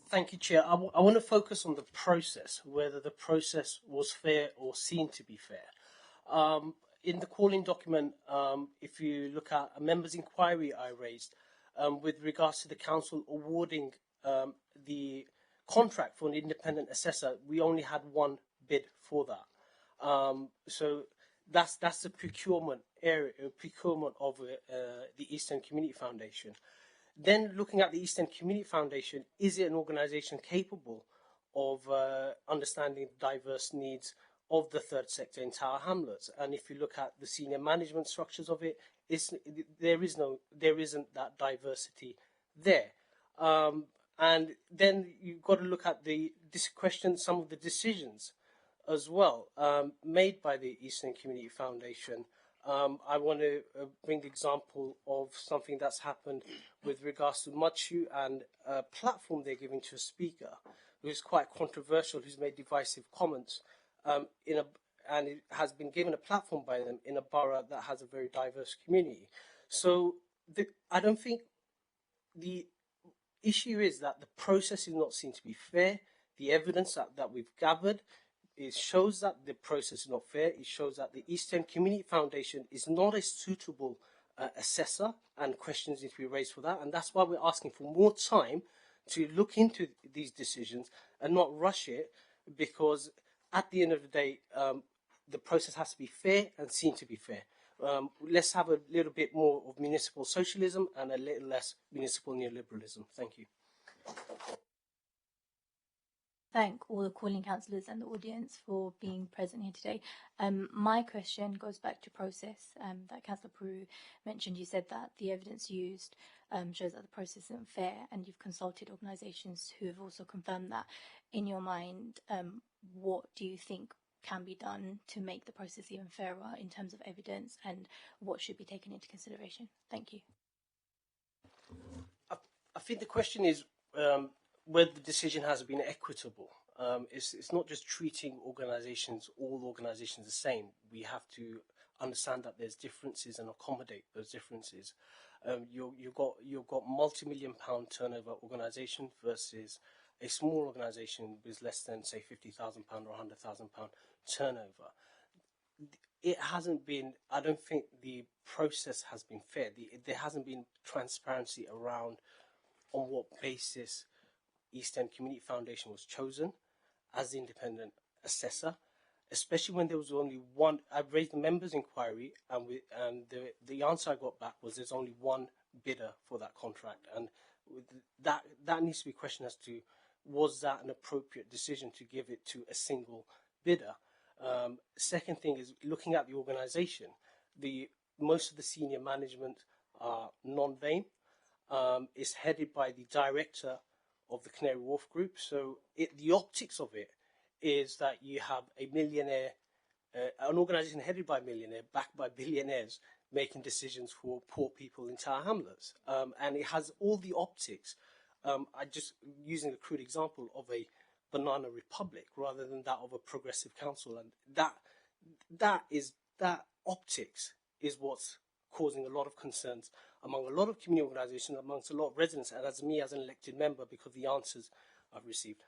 Thank you, Chair. I want to focus on the process, whether the process was fair or seen to be fair. In the calling document, if you look at a member's inquiry I raised with regards to the council awarding the contract for an independent assessor, we only had one bid for that. So that's the procurement area, procurement of the Eastern Community Foundation. Then looking at the Eastern Community Foundation, is it an organisation capable of understanding the diverse needs of the third sector in Tower Hamlets? And if you look at the senior management structures of it, there isn't that diversity there. And then you've got to look at question some of the decisions as well made by the Eastern Community Foundation. I want to bring the example of something that's happened with regards to Machu and a platform they're giving to a speaker who's quite controversial, who's made divisive comments, and it has been given a platform by them in a borough that has a very diverse community. So I don't think the issue is that the process is not seen to be fair. The evidence that we've gathered, it shows that the process is not fair. It shows that the Eastern Community Foundation is not a suitable assessor, and questions need to be raised for that. And that's why we're asking for more time to look into these decisions and not rush it, because at the end of the day, the process has to be fair and seen to be fair. Let's have a little bit more of municipal socialism and a little less municipal neoliberalism. Thank you. Thank all the calling councillors and the audience for being present here today. My question goes back to process that Cllr Puru mentioned. You said that the evidence used shows that the process isn't fair, and you've consulted organisations who have also confirmed that. In your mind, what do you think can be done to make the process even fairer in terms of evidence, and what should be taken into consideration? Thank you. I think the question is whether the decision has been equitable. It's not just treating all organisations the same. We have to understand that there's differences and accommodate those differences. You've got multi-million-pound turnover organisation versus a small organisation with less than, say, £50,000 or £100,000 turnover. It hasn't been. I don't think the process has been fair. There hasn't been transparency around on what basis Eastern Community Foundation was chosen as the independent assessor, especially when there was only one. I raised the members' inquiry, and the answer I got back was there's only one bidder for that contract, and that needs to be questioned as to, was that an appropriate decision to give it to a single bidder? Second thing is looking at the organisation. Most of the senior management are non-BAME. It's headed by the director of the Canary Wharf Group. So the optics of it is that you have a millionaire, an organisation headed by a millionaire, backed by billionaires, making decisions for poor people in Tower Hamlets. And it has all the optics, I just using a crude example of a banana republic rather than that of a progressive council. And that optics is what's causing a lot of concerns among a lot of community organisations, amongst a lot of residents, and as me as an elected member, because of the answers I've received.